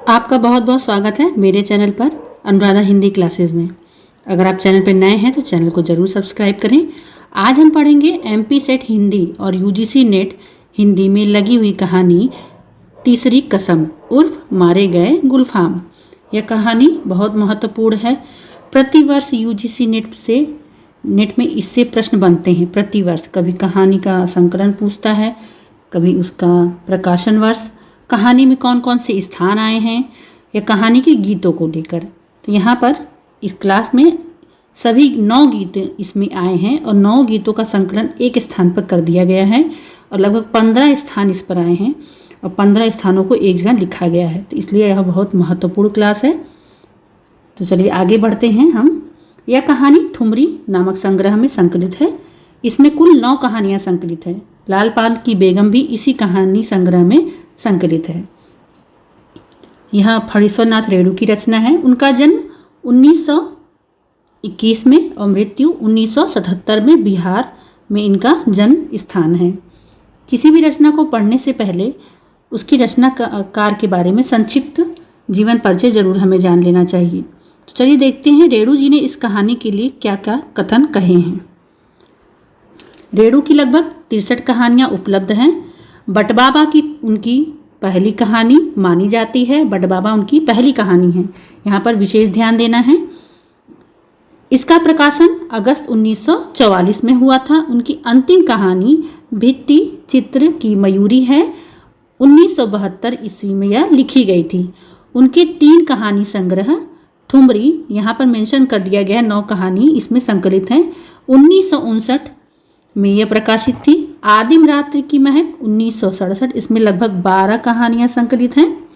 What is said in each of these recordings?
आपका बहुत बहुत स्वागत है मेरे चैनल पर अनुराधा हिंदी क्लासेस में। अगर आप चैनल पर नए हैं तो चैनल को ज़रूर सब्सक्राइब करें। आज हम पढ़ेंगे एमपी सेट हिंदी और यूजीसी नेट हिंदी में लगी हुई कहानी तीसरी कसम उर्फ मारे गए गुलफाम। यह कहानी बहुत महत्वपूर्ण है। प्रतिवर्ष यूजीसी नेट में इससे प्रश्न बनते हैं। प्रतिवर्ष कभी कहानी का संकलन पूछता है, कभी उसका प्रकाशन वर्ष, कहानी में कौन कौन से स्थान आए हैं, या कहानी के गीतों को लेकर। तो यहाँ पर इस क्लास में सभी 9 गीत इसमें आए हैं और 9 गीतों का संकलन एक स्थान पर कर दिया गया है और लगभग 15 स्थान इस पर आए हैं और 15 स्थानों को एक जगह लिखा गया है। तो इसलिए यह बहुत महत्वपूर्ण क्लास है। तो चलिए आगे बढ़ते हैं हम। यह कहानी ठुमरी नामक संग्रह में संकलित है। इसमें कुल 9 कहानियाँ संकलित हैं। लाल पान की बेगम भी इसी कहानी संग्रह में संकलित है। यह फणीश्वरनाथ रेणु की रचना है। उनका जन्म 1921 में और मृत्यु 1977 में बिहार में इनका जन्म स्थान है। किसी भी रचना को पढ़ने से पहले उसकी रचनाकार के बारे में संक्षिप्त जीवन परिचय जरूर हमें जान लेना चाहिए। तो चलिए देखते हैं रेणु जी ने इस कहानी के लिए क्या क्या कथन कहे हैं। रेणु की लगभग 63 कहानियाँ उपलब्ध हैं। बटबाबा की उनकी पहली कहानी मानी जाती है। बटबाबा उनकी पहली कहानी है, यहाँ पर विशेष ध्यान देना है। इसका प्रकाशन अगस्त 1944 में हुआ था। उनकी अंतिम कहानी भित्ति चित्र की मयूरी है। 1972 ईस्वी में यह लिखी गई थी। उनके 3 कहानी संग्रह ठुमरी, यहाँ पर मेंशन कर दिया गया है 9 कहानी इसमें संकलित हैं। 1959 में यह प्रकाशित थी। आदिम रात्रि की महक 1967, इसमें लगभग 12 कहानियां संकलित हैं।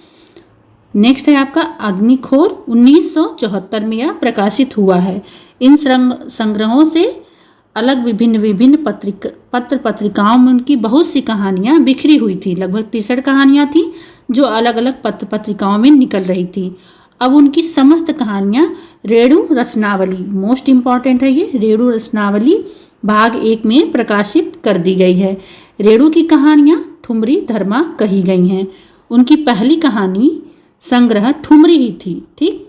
नेक्स्ट है आपका अग्निखोर, 1974 में यह प्रकाशित हुआ है। इन संग्रहों से अलग विभिन्न पत्र पत्रिकाओं में उनकी बहुत सी कहानियां बिखरी हुई थी। लगभग 63 कहानियां थी जो अलग अलग पत्र पत्रिकाओं में निकल रही थी। अब उनकी समस्त कहानियां रेणु रचनावली, मोस्ट इंपॉर्टेंट है ये, रेणु रचनावली भाग 1 में प्रकाशित कर दी गई है। रेणु की कहानियां ठुमरी धर्मा कही गई हैं। उनकी पहली कहानी संग्रह ठुमरी ही थी, ठीक,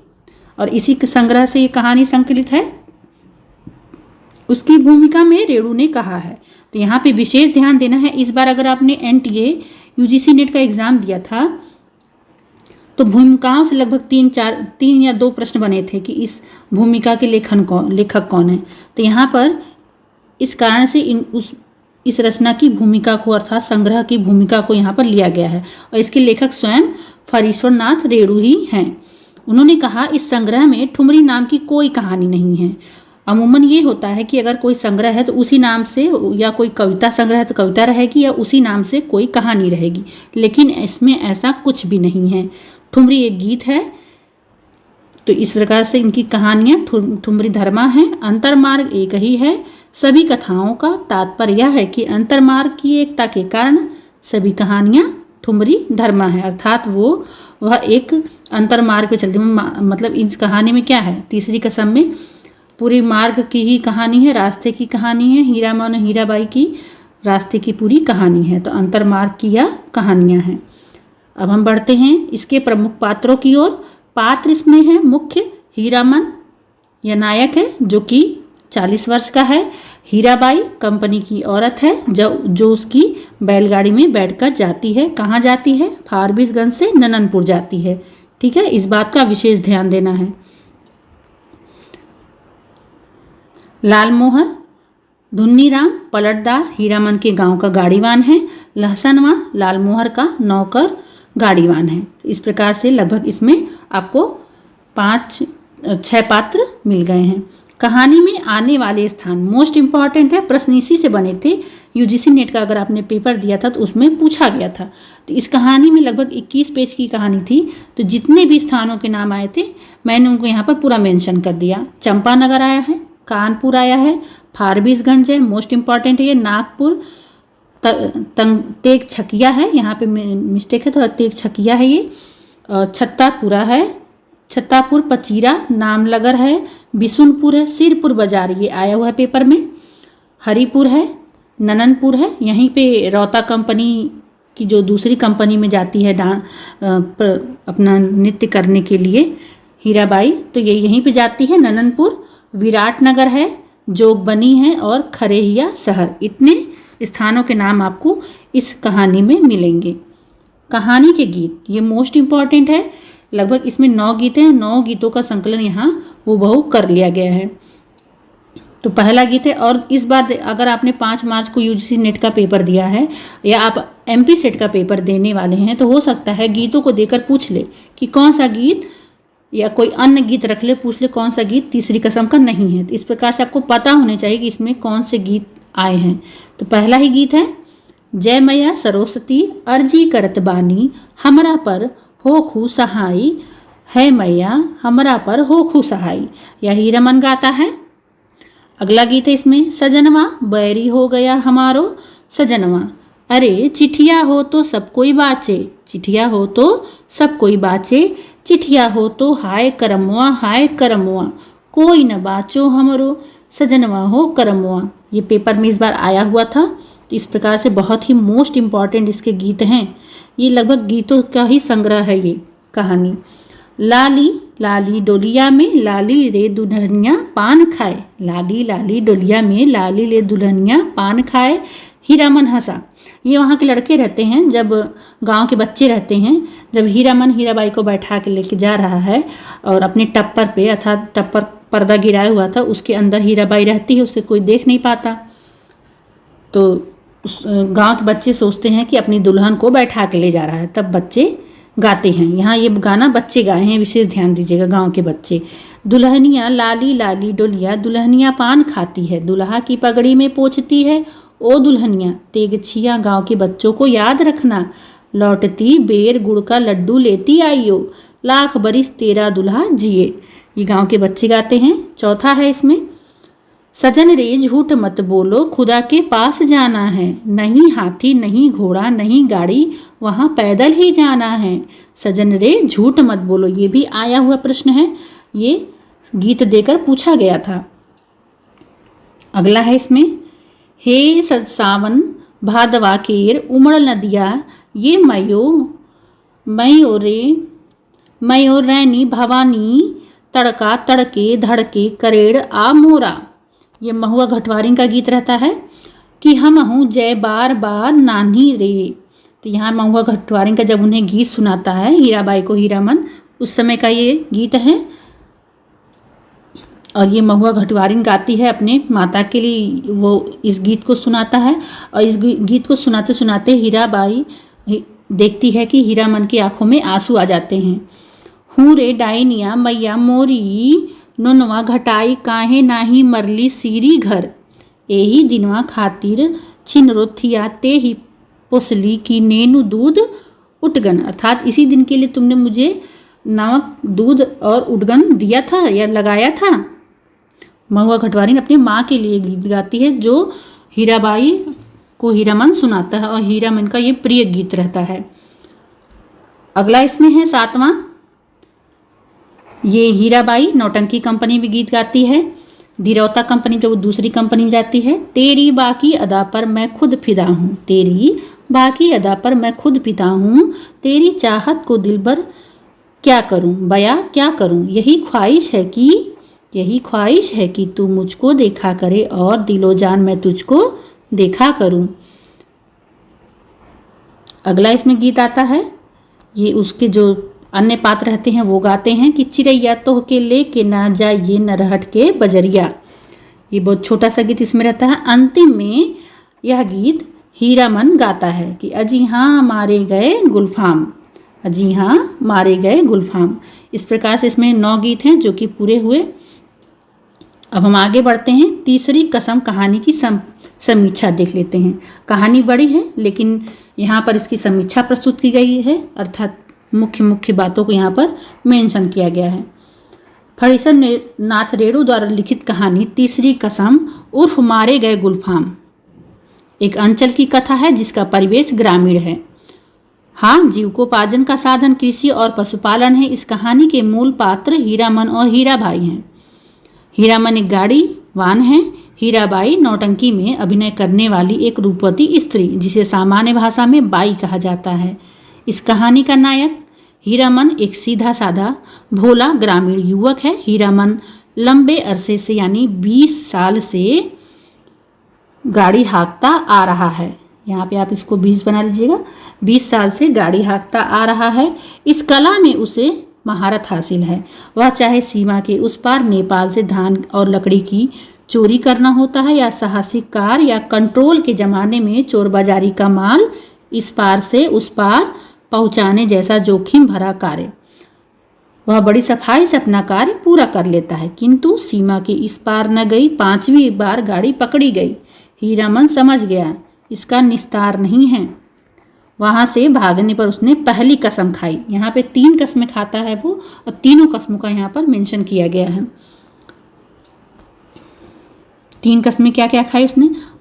और इसी संग्रह से ये कहानी संकलित है। उसकी भूमिका में रेणु ने कहा है। तो यहाँ पे विशेष ध्यान देना है। इस बार अगर आपने एनटीए यूजीसी नेट का एग्जाम दिया था तो भूमिकाओं से लगभग 3 या 2 प्रश्न बने थे कि इस भूमिका के लेखक कौन है। तो यहाँ पर इस कारण से इस रचना की भूमिका को अर्थात संग्रह की भूमिका को यहाँ पर लिया गया है और इसके लेखक स्वयं फणीश्वरनाथ रेणु ही हैं। उन्होंने कहा इस संग्रह में ठुमरी नाम की कोई कहानी नहीं है। अमूमन ये होता है कि अगर कोई संग्रह है तो उसी नाम से, या कोई कविता संग्रह है तो कविता रहेगी या उसी नाम से कोई कहानी रहेगी, लेकिन इसमें ऐसा कुछ भी नहीं है। ठुमरी एक गीत है। तो इस प्रकार से इनकी कहानियाँ ठुमरी धर्मा है। अंतर्मार्ग एक ही है। सभी कथाओं का तात्पर्य यह है कि अंतर्मार्ग की एकता के कारण सभी कहानियाँ ठुमरी धर्मा है, अर्थात वह एक अंतर्मार्ग पे चलती है। मतलब इस कहानी में क्या है, तीसरी कसम में पूरी मार्ग की ही कहानी है, रास्ते की कहानी है। हीरामन और हीराबाई की रास्ते की पूरी कहानी है। तो अंतर्मार्ग की यह कहानियाँ हैं। अब हम बढ़ते हैं इसके प्रमुख पात्रों की ओर। पात्र इसमें है मुख्य हीरामन, यह नायक है जो कि 40 वर्ष का है। हीराबाई कंपनी की औरत है जो उसकी बैलगाड़ी में बैठकर जाती है। कहाँ जाती है? फारबिसगंज से नननपुर जाती है, ठीक है, इस बात का विशेष ध्यान देना है। लालमोहर धुन्नीराम पलटदास हीरामन के गांव का गाड़ीवान है। लहसनवा लालमोहर का नौकर गाड़ीवान है। इस प्रकार से लगभग इसमें आपको 5-6 पात्र मिल गए हैं। कहानी में आने वाले स्थान मोस्ट इंपॉर्टेंट है। प्रश्न इसी से बने थे। यूजीसी नेट का अगर आपने पेपर दिया था तो उसमें पूछा गया था। तो इस कहानी में लगभग 21 पेज की कहानी थी। तो जितने भी स्थानों के नाम आए थे मैंने उनको यहाँ पर पूरा मेंशन कर दिया। चंपानगर आया है, कानपुर आया है, फारबिसगंज है, मोस्ट इंपॉर्टेंट है ये, नागपुर, तेग छकिया है, यहाँ पे मिस्टेक है थोड़ा, तेग छकिया है ये, छत्तापुरा है, छत्तापुर पचीरा नामलगर है, बिशुनपुर है, सिरपुर बाजार ये आया हुआ है पेपर में, हरिपुर है, नननपुर है, यहीं पे रौता कंपनी कि जो दूसरी कंपनी में जाती है अपना नृत्य करने के लिए हीराबाई, तो ये यहीं पे जाती है। नननपुर, विराटनगर है, जोगबनी है और खरेहिया शहर। इतने स्थानों के नाम आपको इस कहानी में मिलेंगे। कहानी के गीत ये मोस्ट इम्पॉर्टेंट है। लगभग इसमें 9 गीत हैं। 9 गीतों का संकलन यहाँ हूबहू कर लिया गया है। तो पहला गीत है, और इस बार अगर आपने 5 मार्च को यूजीसी नेट का पेपर दिया है या आप एमपी सेट का पेपर देने वाले हैं, तो हो सकता है गीतों को देकर पूछ ले कि कौन सा गीत, या कोई अन्य गीत रख ले, पूछ ले कौन सा गीत तीसरी कसम का नहीं है। तो इस प्रकार से आपको पता होना चाहिए कि इसमें कौन से गीत आए हैं। तो पहला ही गीत है, जय मैया सरस्वती अर्जी करत बानी, हमरा पर होखू सहाई, है मैया हमरा पर होखू सहाई। यह हीरामन गाता है। अगला गीत है इसमें, सजनवा बैरी हो गया हमारो सजनवा, अरे चिठिया हो तो सब कोई बाचे, चिठिया हो तो सब कोई बाचे, चिठिया हो तो हाय करमुआ, कोई न बाचो हमरो सजनवा हो करमुआ। ये पेपर में इस बार आया हुआ था। तो इस प्रकार से बहुत ही मोस्ट इम्पॉर्टेंट इसके गीत हैं। ये लगभग गीतों का ही संग्रह है ये कहानी। लाली लाली डोलिया में लाली रे दुल्हनिया पान खाए, लाली लाली डोलिया में लाली रे दुल्हनिया पान खाए, हीरामन हंसा। ये वहाँ के लड़के रहते हैं, जब गांव के बच्चे रहते हैं, जब हीरामन हीराबाई को बैठा के लेके जा रहा है और अपने टप्पर पे, अर्थात टप्पर पर्दा गिराया हुआ था, उसके अंदर हीराबाई रहती है, उसे कोई देख नहीं पाता। तो गांव के बच्चे सोचते हैं कि अपनी दुल्हन को बैठा के ले जा रहा है, तब बच्चे गाते हैं। यहाँ ये गाना बच्चे गाए हैं, विशेष ध्यान दीजिएगा गांव के बच्चे। दुल्हनिया लाली लाली डोलिया, दुल्हनिया पान खाती है, दुल्हा की पगड़ी में पोंछती है, ओ दुल्हनिया तेगछिया गांव के बच्चों को याद रखना, लौटती बेर गुड़ का लड्डू लेती आइयो, लाख बरिस तेरा दुल्हा जिए। ये गांव के बच्चे गाते हैं। चौथा है इसमें, सजन रे झूठ मत बोलो खुदा के पास जाना है, नहीं हाथी नहीं घोड़ा नहीं गाड़ी वहाँ पैदल ही जाना है, सजन रे झूठ मत बोलो। ये भी आया हुआ प्रश्न है, ये गीत देकर पूछा गया था। अगला है इसमें, हे सावन भादवा केर उमड़ नदिया, ये मयो रैनी भवानी, तड़का तड़के धड़के करेड़ आ मोरा। ये महुआ घटवारिन का गीत रहता है कि हम हूँ जय बार बार नानी रे। तो यहाँ महुआ घटवारिन का जब उन्हें गीत सुनाता है हीराबाई को हीरामन, उस समय का ये गीत है। और ये महुआ घटवारिन गाती है अपने माता के लिए, वो इस गीत को सुनाता है। और इस गीत को सुनाते सुनाते हीराबाई देखती है कि हीरामन की आंखों में आंसू आ जाते हैं। हूँ रे डाइनिया मैया मोरी, नोनवा घटाई काहे नाही मरली सीरी घर, एही दिनवा खातिर छिनरोथिया ते ही पोसली की नेनु दूध उटगन। अर्थात इसी दिन के लिए तुमने मुझे नमक दूध और उटगन दिया था या लगाया था। महुआ घटवारिन अपनी माँ के लिए गीत गाती है, जो हीराबाई को हीरामन सुनाता है, और हीरामन का ये प्रिय गीत रहता है। अगला इसमें है 7वां, ये हीराबाई नौटंकी कंपनी में गीत गाती है। दिरौता कंपनी जब वो दूसरी कंपनी में जाती है, तेरी बाकी अदा पर मैं खुद फिदा हूँ, तेरी बाकी अदा पर मैं खुद फिदा हूँ, तेरी चाहत को दिल भर क्या करूँ बया क्या करूँ, यही ख्वाहिश है कि तू मुझको देखा करे और दिलो जान मैं तुझको देखा करूँ। अगला इसमें गीत आता है, ये उसके जो अन्य पात्र रहते हैं वो गाते हैं कि चिड़ैया तो के लेके ना जाइए नरहट के बजरिया। ये बहुत छोटा सा गीत इसमें रहता है। अंतिम में यह गीत हीरामन गाता है कि अजी हाँ मारे गए गुलफाम, अजी हाँ मारे गए गुलफाम। इस प्रकार से इसमें 9 गीत हैं जो कि पूरे हुए। अब हम आगे बढ़ते हैं, तीसरी कसम कहानी की समीक्षा देख लेते हैं। कहानी बड़ी है लेकिन यहाँ पर इसकी समीक्षा प्रस्तुत की गई है, अर्थात मुख्य बातों को यहाँ पर मेंशन किया गया है। फणीसर नाथ रेणु द्वारा लिखित कहानी तीसरी कसम उर्फ मारे गए गुलफाम एक अंचल की कथा है जिसका परिवेश ग्रामीण है। हाँ, जीविकोपार्जन का साधन कृषि और पशुपालन है। इस कहानी के मूल पात्र हीरामन और हीराबाई हैं। हीरामन एक गाड़ी वान है, हीराबाई नौटंकी में अभिनय करने वाली एक रूपवती स्त्री जिसे सामान्य भाषा में बाई कहा जाता है। इस कहानी का नायक हीरामन एक सीधा साधा भोला ग्रामीण युवक है। हीरामन लंबे अरसे से यानी 20 साल से गाड़ी हाँकता आ रहा है। यहाँ पे आप इसको 20 बना लीजिएगा। 20 साल से गाड़ी हाँकता आ रहा है। इस कला में उसे महारत हासिल है। वह चाहे सीमा के उस पार नेपाल से धान और लकड़ी की चोरी करना होता है या साहसिक कार या कंट्रोल के ज़माने में चोर बाजारी का माल इस पार से उस पार पहुंचाने जैसा जोखिम भरा कार्य, वह बड़ी सफाई से अपना कार्य पूरा कर लेता है। किंतु सीमा के इस पार न गई। 5वीं बार गाड़ी पकड़ी गई। हीरामन समझ गया इसका निस्तार नहीं है। वहां से भागने पर उसने पहली कसम खाई। यहाँ पे 3 कस्में खाता है वो, और तीनों कस्मों का यहाँ पर मेंशन किया गया है। 3 कस्में क्या क्या खाई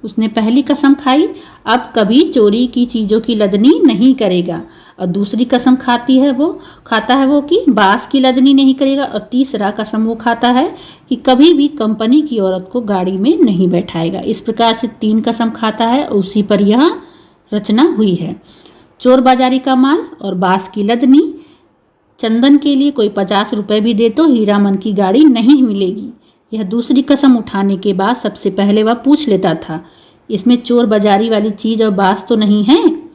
उसने पहली कसम खाई, अब कभी चोरी की चीजों की लदनी नहीं करेगा। और दूसरी कसम खाता है वो कि बांस की लदनी नहीं करेगा। और तीसरा कसम वो खाता है कि कभी भी कंपनी की औरत को गाड़ी में नहीं बैठाएगा। इस प्रकार से 3 कसम खाता है। उसी पर यह रचना हुई है। चोर बाजारी का माल और बांस की लदनी। चंदन के लिए कोई 50 रुपए भी दे तो हीरामन की गाड़ी नहीं मिलेगी। यह दूसरी कसम उठाने के बाद सबसे पहले वह पूछ लेता था, इसमें चोर बाजारी वाली चीज और बांस तो नहीं है।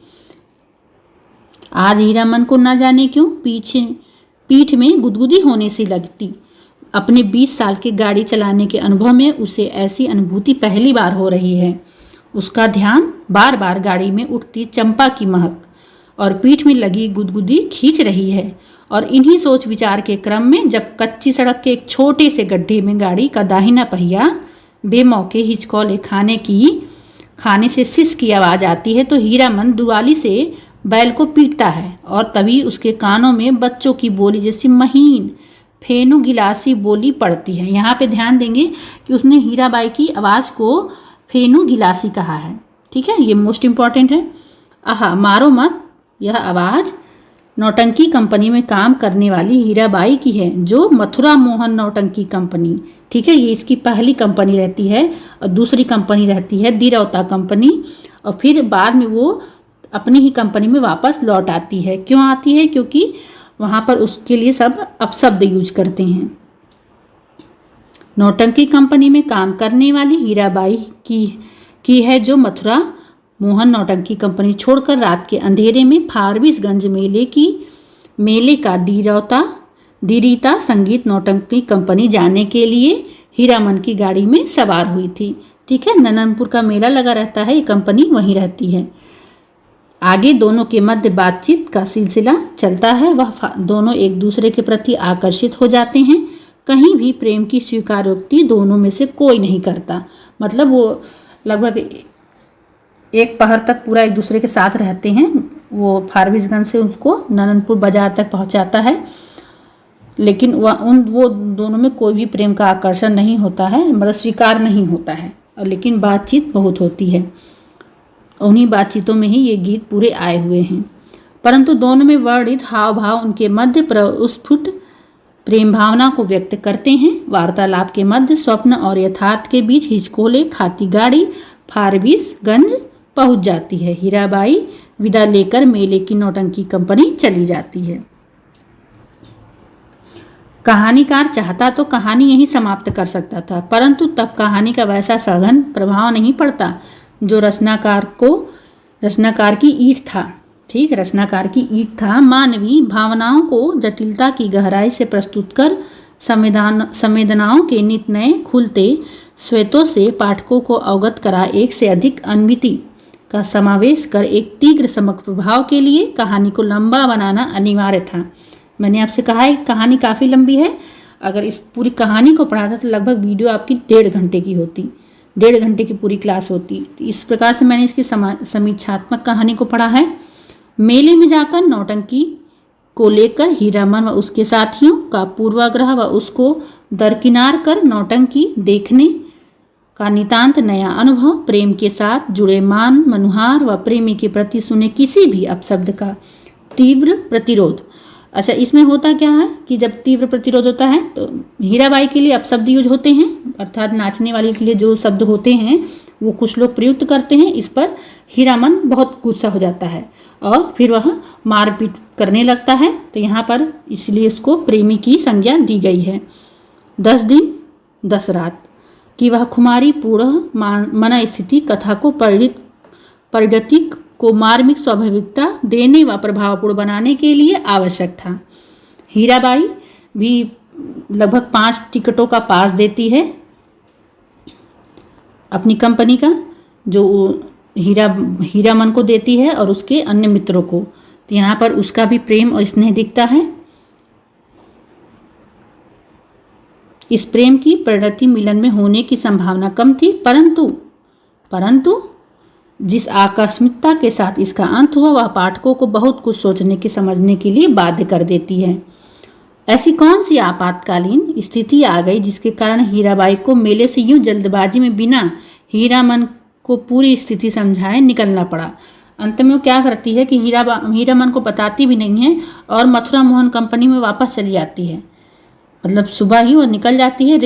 आज हीरामन को न जाने क्यों पीठ में गुदगुदी होने सी लगती। अपने 20 साल के गाड़ी चलाने के अनुभव में उसे ऐसी अनुभूति पहली बार हो रही है। उसका ध्यान बार बार गाड़ी में उठती चंपा की महक और पीठ में लगी गुदगुदी खींच रही है। और इन्हीं सोच विचार के क्रम में जब कच्ची सड़क के एक छोटे से गड्ढे में गाड़ी का दाहिना पहिया बेमौके हिचकोले खाने से सिस की आवाज आती है तो हीरामन दुआली से बैल को पीटता है। और तभी उसके कानों में बच्चों की बोली जैसी महीन फेनु गिलासी बोली पड़ती है। यहाँ पे ध्यान देंगे कि उसने हीराबाई की आवाज़ को फेनु गिलासी कहा है। ठीक है, ये मोस्ट इम्पॉर्टेंट है। आहा मारो मत, यह आवाज़ नौटंकी कंपनी में काम करने वाली हीराबाई की है, जो मथुरा मोहन नौटंकी कंपनी। ठीक है, ये इसकी पहली कंपनी रहती है। और दूसरी कंपनी रहती है दिरौता कंपनी। और फिर बाद में वो अपनी ही कंपनी में वापस लौट आती है। क्यों आती है? क्योंकि वहाँ पर उसके लिए सब अपशब्द यूज करते हैं। नौटंकी कंपनी में काम करने वाली हीराबाई की है, जो मथुरा मोहन नौटंकी कंपनी छोड़कर रात के अंधेरे में फारबिसगंज मेले का दिरीता संगीत नौटंकी कंपनी जाने के लिए हीरामन की गाड़ी में सवार हुई थी। ठीक है, नननपुर का मेला लगा रहता है, ये कंपनी वहीं रहती है। आगे दोनों के मध्य बातचीत का सिलसिला चलता है। वह दोनों एक दूसरे के प्रति आकर्षित हो जाते हैं। कहीं भी प्रेम की स्वीकारोक्ति दोनों में से कोई नहीं करता। मतलब वो लगभग एक पहर तक पूरा एक दूसरे के साथ रहते हैं। वो फारबिसगंज से उसको नननपुर बाजार तक पहुंचाता है, लेकिन वो दोनों में कोई भी प्रेम का आकर्षण नहीं होता है, मतलब स्वीकार नहीं होता है। और लेकिन बातचीत बहुत होती है। उन्हीं बातचीतों में ही ये गीत पूरे आए हुए हैं। परंतु दोनों में वर्णित हाव भाव उनके मध्य प्रस्फुट प्रेम भावना को व्यक्त करते हैं। वार्तालाप के मध्य स्वप्न और यथार्थ के बीच हिचकोले खाती गाड़ी फारबिसगंज पहुंच जाती है। हीराबाई विदा लेकर मेले की नौटंकी कंपनी चली जाती है। कहानीकार चाहता तो कहानी यहीं समाप्त कर सकता था, परंतु तब कहानी का वैसा सघन प्रभाव नहीं पड़ता जो रचनाकार की ईट था। ठीक, रचनाकार की ईट था। मानवीय भावनाओं को जटिलता की गहराई से प्रस्तुत कर संवेदनाओं के नित नए खुलते श्वेतों से पाठकों को अवगत करा एक से अधिक अनमिति का समावेश कर एक तीव्र समग्र प्रभाव के लिए कहानी को लंबा बनाना अनिवार्य था। मैंने आपसे कहा है कहानी काफ़ी लंबी है। अगर इस पूरी कहानी को पढ़ाता तो लगभग वीडियो आपकी 1.5 घंटे की होती, 1.5 घंटे की पूरी क्लास होती। तो इस प्रकार से मैंने इसकी समीक्षात्मक कहानी को पढ़ा है। मेले में जाकर नौटंकी को लेकर हीरामन व उसके साथियों का पूर्वाग्रह व उसको दरकिनार कर नौटंकी देखने का नितांत नया अनुभव, प्रेम के साथ जुड़े मनुहार व प्रेमी के प्रति सुने किसी भी अपशब्द का तीव्र प्रतिरोध। अच्छा, इसमें होता क्या है कि जब तीव्र प्रतिरोध होता है तो हीराबाई के लिए अपशब्द यूज होते हैं अर्थात नाचने वाले के लिए जो शब्द होते हैं वो कुछ लोग प्रयुक्त करते हैं। इस पर हीरामन बहुत गुस्सा हो जाता है और फिर वह मारपीट करने लगता है। तो यहाँ पर इसलिए उसको प्रेमी की संज्ञा दी गई है। 10 दिन 10 रात की वह खुमारी पूर्ण मन स्थिति कथा को परिणतिक को मार्मिक स्वाभाविकता देने व प्रभावपूर्ण बनाने के लिए आवश्यक था। हीराबाई भी लगभग 5 टिकटों का पास देती है अपनी कंपनी का, जो हीरामन को देती है और उसके अन्य मित्रों को। तो यहाँ पर उसका भी प्रेम और स्नेह दिखता है। इस प्रेम की परिणति मिलन में होने की संभावना कम थी, परंतु जिस आकस्मिकता के साथ इसका अंत हुआ वह पाठकों को बहुत कुछ सोचने के समझने के लिए बाध्य कर देती है। ऐसी कौन सी आपातकालीन स्थिति आ गई जिसके कारण हीराबाई को मेले से यूं जल्दबाजी में बिना हीरामन को पूरी स्थिति समझाए निकलना पड़ा। अंत में वो क्या करती है कि हीरामन को बताती भी नहीं है और मथुरा मोहन कंपनी में वापस चली जाती है। मतलब सुबह ही वो निकल जाती है,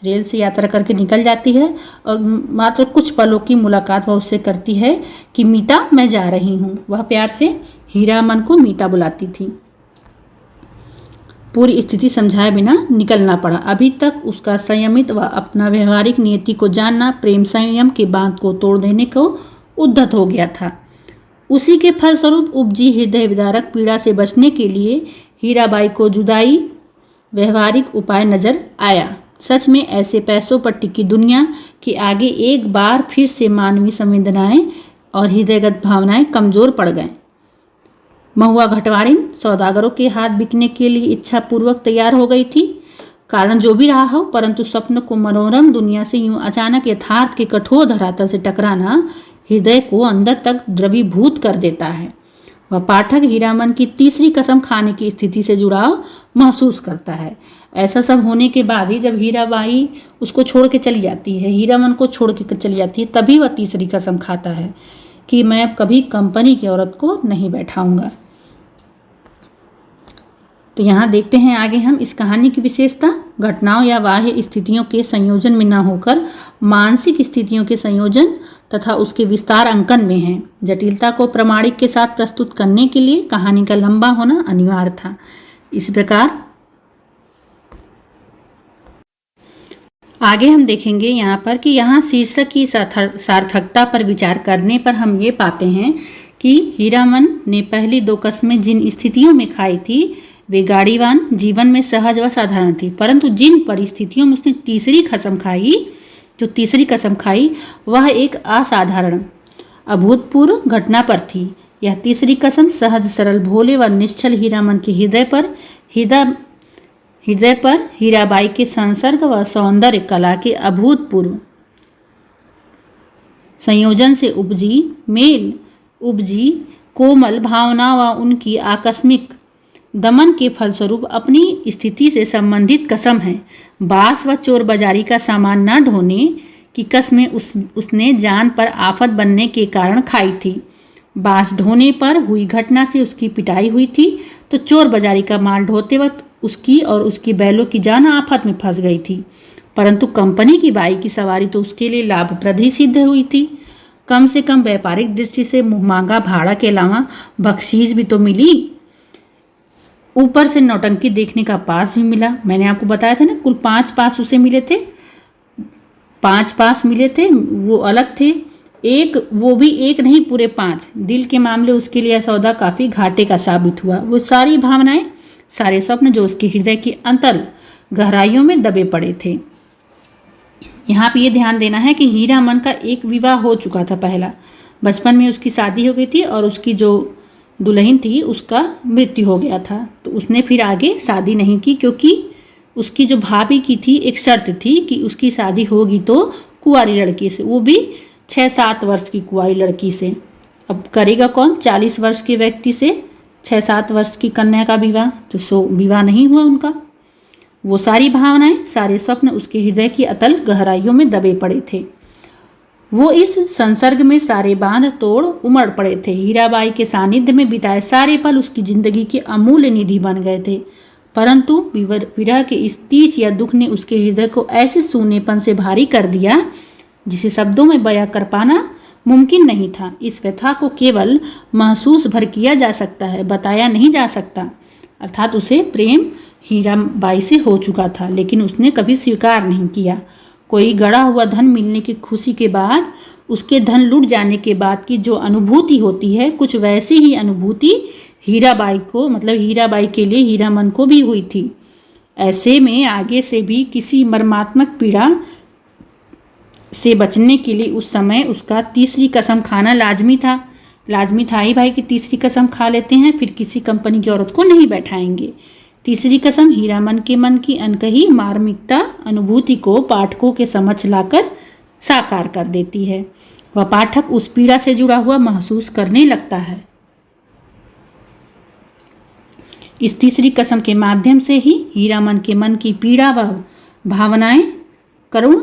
रेल से यात्रा करके निकल जाती है और मात्र कुछ पलों की मुलाकात वह उससे करती है कि मीता मैं जा रही हूँ। वह प्यार से हीरामन को मीता बुलाती थी। पूरी स्थिति समझाए बिना निकलना पड़ा। अभी तक उसका संयमित व अपना व्यवहारिक नियति को जानना प्रेम संयम के बांध को तोड़ देने को उद्यत हो गया था। उसी के फलस्वरूप उपजी हृदय विदारक पीड़ा से बचने के लिए हीराबाई को जुदाई व्यवहारिक उपाय नजर आया। सच में ऐसे पैसों पर टिकी दुनिया के आगे एक बार फिर से मानवीय संवेदनाएं और हृदयगत भावनाएं कमजोर पड़ गए। महुआ घटवारिन सौदागरों के हाथ बिकने के लिए इच्छा पूर्वक तैयार हो गई थी। कारण जो भी रहा हो, परंतु स्वप्न को मनोरम दुनिया से यूं अचानक यथार्थ के कठोर धरातल से टकराना हृदय को अंदर तक द्रवीभूत कर देता है। वह पाठक हीरामन की तीसरी कसम खाने की स्थिति से जुड़ाव महसूस करता है। ऐसा सब होने के बाद ही जब हीराबाई उसको छोड़ के चली जाती है, हीरामन को छोड़ के चली जाती है, तभी वह तीसरी कसम खाता है कि मैं अब कभी कंपनी की औरत को नहीं बैठाऊंगा। तो यहाँ देखते हैं आगे हम इस कहानी की विशेषता। घटनाओं या बाह्य स्थितियों के संयोजन में न होकर मानसिक स्थितियों के संयोजन तथा उसके विस्तार अंकन में है। जटिलता को प्रमाणिक के साथ प्रस्तुत करने के लिए कहानी का लंबा होना अनिवार्य था। इस प्रकार आगे हम देखेंगे यहाँ पर कि यहाँ शीर्षक की सार्थकता पर विचार करने पर हम ये पाते हैं कि हीरामन ने पहली 2 कस्में जिन स्थितियों में खाई थी वे गाड़ीवान जीवन में सहज व साधारण थी, परंतु जिन परिस्थितियों में उसने तीसरी कसम खाई वह एक असाधारण अभूतपूर्व घटना पर थी। यह तीसरी कसम सहज सरल भोले व निश्चल हीरामन के हृदय पर हीराबाई के संसर्ग व सौंदर्य कला के अभूतपूर्व संयोजन से उपजी कोमल भावना व उनकी आकस्मिक दमन के फलस्वरूप अपनी स्थिति से संबंधित कसम है। बास व चोर बाजारी का सामान न ढोने की कसमें उसने जान पर आफत बनने के कारण खाई थी। बास ढोने पर हुई घटना से उसकी पिटाई हुई थी, तो चोर बाजारी का माल ढोते वक्त उसकी और उसकी बैलों की जान आफत में फंस गई थी। परंतु कंपनी की बाई की सवारी तो उसके लिए लाभप्रद ही सिद्ध हुई थी। कम से कम व्यापारिक दृष्टि से मुँहमांगा भाड़ा के अलावा बख्शीश भी तो मिली। ऊपर से नौटंकी देखने का पास भी मिला। मैंने आपको बताया था ना, कुल 5 पास उसे मिले थे। 5 पास मिले थे, वो अलग थे। वो भी एक नहीं, पूरे 5। दिल के मामले उसके लिए सौदा काफी घाटे का साबित हुआ। वो सारी भावनाएं, सारे स्वप्न जो उसके हृदय की अंतर गहराइयों में दबे पड़े थे। यहाँ पे ये ध्यान देना है कि हीरामन का एक विवाह हो चुका था पहला। बचपन में उसकी शादी हो गई थी और उसकी जो दुल्हन थी उसका मृत्यु हो गया था। तो उसने फिर आगे शादी नहीं की, क्योंकि उसकी जो भाभी की थी एक शर्त थी कि उसकी शादी होगी तो कुंवारी लड़की से, वो भी 6-7 वर्ष की कुंवारी लड़की से। अब करेगा कौन 40 वर्ष के व्यक्ति से 6-7 वर्ष की कन्या का विवाह? तो विवाह नहीं हुआ उनका। वो सारी भावनाएं, सारे स्वप्न उसके हृदय की अतल गहराइयों में दबे पड़े थे। वो इस संसर्ग में सारे बांध तोड़ उमड़ पड़े थे। हीराबाई के सानिध्य में बिताए सारे पल उसकी जिंदगी की अमूल्य निधि बन गए थे। परंतु विरह के इस तीज या दुख ने उसके हृदय को ऐसे सूनेपन से भारी कर दिया जिसे शब्दों में बयां कर पाना मुमकिन नहीं था। इस व्यथा को केवल महसूस भर किया जा सकता है, बताया नहीं जा सकता। अर्थात उसे प्रेम हीराबाई से हो चुका था, लेकिन उसने कभी स्वीकार नहीं किया। कोई गड़ा हुआ धन मिलने की खुशी के बाद, उसके धन लुट जाने के बाद की जो अनुभूति होती है, कुछ वैसी ही अनुभूति हीराबाई को, मतलब हीराबाई के लिए हीरामन को भी हुई थी। ऐसे में आगे से भी किसी मर्मात्मक पीड़ा से बचने के लिए उस समय उसका तीसरी कसम खाना लाजमी था ही भाई कि तीसरी कसम खा लेते हैं, फिर किसी कंपनी की औरत को नहीं बैठाएंगे। तीसरी कसम हीरामन के मन की अनकही मार्मिकता अनुभूति को पाठकों के समक्ष लाकर साकार कर देती है। वह पाठक उस पीड़ा से जुड़ा हुआ महसूस करने लगता है। इस तीसरी कसम के माध्यम से ही हीरामन के मन की पीड़ा व भावनाएं करुण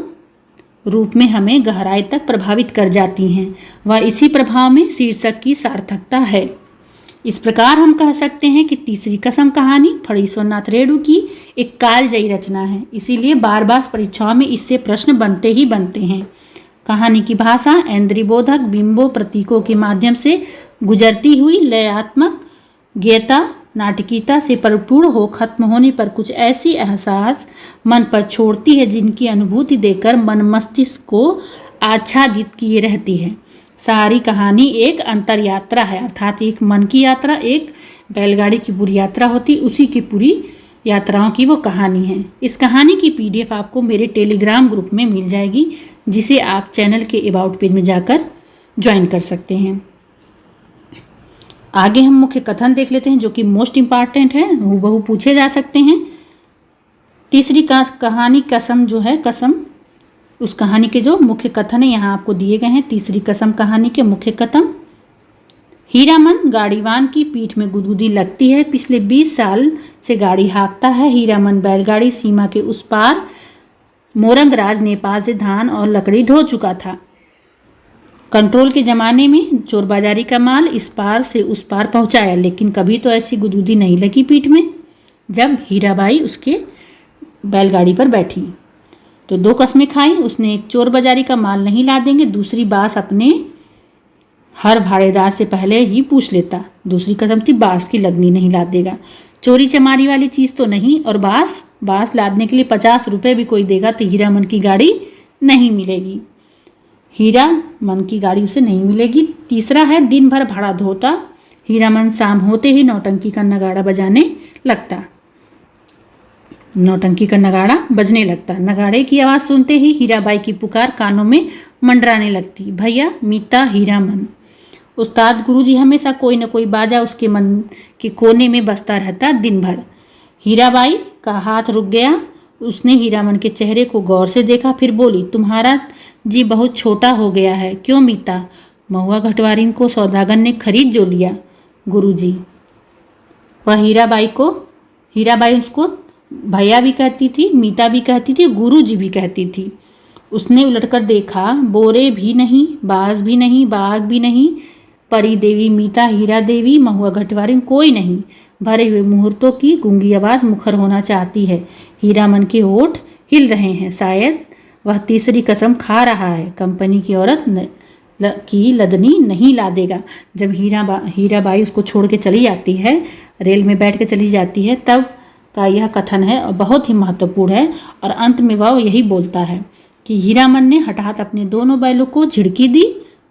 रूप में हमें गहराई तक प्रभावित कर जाती हैं। वह इसी प्रभाव में शीर्षक की सार्थकता है। इस प्रकार हम कह सकते हैं कि तीसरी कसम कहानी फणीश्वरनाथ रेणु की एक कालजयी रचना है। इसीलिए बार बार परीक्षाओं में इससे प्रश्न बनते ही बनते हैं। कहानी की भाषा इंद्रियबोधक बिंबों प्रतीकों के माध्यम से गुजरती हुई लयात्मक गेयता नाटकीयता से परिपूर्ण हो खत्म होने पर कुछ ऐसी एहसास मन पर छोड़ती है जिनकी अनुभूति देकर मन मस्तिष्क को आच्छादित किए रहती है। सारी कहानी एक अंतर यात्रा है, अर्थात एक मन की यात्रा, एक बैलगाड़ी की पूरी यात्रा होती, उसी की पूरी यात्राओं की वो कहानी है। इस कहानी की PDF आपको मेरे टेलीग्राम ग्रुप में मिल जाएगी, जिसे आप चैनल के अबाउट पेज में जाकर ज्वाइन कर सकते हैं। आगे हम मुख्य कथन देख लेते हैं, जो कि मोस्ट इम्पॉर्टेंट है, हूबहू पूछे जा सकते हैं। तीसरी कहानी कसम जो है, कसम, उस कहानी के जो मुख्य कथन है यहाँ आपको दिए गए हैं। तीसरी कसम कहानी के मुख्य कथन: हीरामन गाड़ीवान की पीठ में गुदगुदी लगती है। पिछले 20 साल से गाड़ी हाँकता है। हीरामन बैलगाड़ी सीमा के उस पार मोरंगराज नेपाल से धान और लकड़ी ढो चुका था। कंट्रोल के ज़माने में चोरबाजारी का माल इस पार से उस पार पहुंचाया, लेकिन कभी तो ऐसी गुदगुदी नहीं लगी पीठ में जब हीराबाई उसके बैलगाड़ी पर बैठी। तो 2 कस्में खाई उसने। एक, चोर बाजारी का माल नहीं ला देंगे। दूसरी, बास अपने हर भाड़ेदार से पहले ही पूछ लेता। दूसरी कसम थी, बास की लगनी नहीं ला देगा। चोरी चमारी वाली चीज़ तो नहीं, और बास लादने के लिए 50 रुपये भी कोई देगा तो हीरामन की गाड़ी नहीं मिलेगी। हीरामन की गाड़ी उसे नहीं मिलेगी। तीसरा है, दिन भर भाड़ा धोता। हीरामन शाम होते ही नौटंकी का नगाड़ा बजने लगता। नगाड़े की आवाज़ सुनते ही हीराबाई की पुकार कानों में मंडराने लगती। भैया, मीता, हीरामन। उस्ताद गुरुजी हमेशा कोई न कोई बाजा उसके मन के कोने में बजता रहता दिन भर। हीराबाई का हाथ रुक गया। उसने हीरामन के चेहरे को गौर से देखा, फिर बोली, तुम्हारा जी बहुत छोटा हो गया है। क्यों मीता? महुआ घटवारिन को सौदागर ने खरीद जो लिया गुरुजी। वह हीराबाई उसको भैया भी कहती थी, मीता भी कहती थी, गुरुजी भी कहती थी। उसने उलटकर देखा, बोरे भी नहीं, बाज भी नहीं, बाग भी नहीं, परी देवी, मीता, हीरा देवी, महुआ घटवारिन कोई नहीं। भरे हुए मुहूर्तों की गूंगी आवाज़ मुखर होना चाहती है। हीरामन के होठ हिल रहे हैं। शायद वह तीसरी कसम खा रहा है, कंपनी की औरत की लदनी नहीं ला देगा। जब हीराबाई उसको छोड़ के चली जाती है, रेल में बैठ के चली जाती है, तब का यह कथन है और बहुत ही महत्वपूर्ण है। और अंत में वह यही बोलता है कि हीरामन ने हठात अपने दोनों बैलों को झिड़की दी,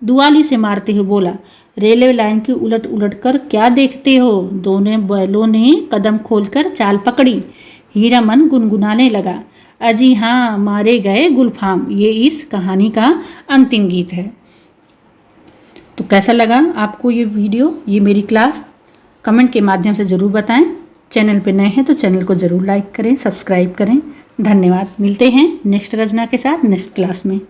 दुआली से मारते हुए बोला, रेलवे लाइन की उलट कर क्या देखते हो? दोनों बैलों ने कदम खोलकर चाल पकड़ी। हीरामन गुनगुनाने लगा, अजी हाँ, मारे गए गुलफाम। ये इस कहानी का अंतिम गीत है। तो कैसा लगा आपको ये वीडियो, ये मेरी क्लास? कमेंट के माध्यम से ज़रूर बताएं। चैनल पे नए हैं तो चैनल को ज़रूर लाइक करें, सब्सक्राइब करें। धन्यवाद। मिलते हैं नेक्स्ट रचना के साथ नेक्स्ट क्लास में।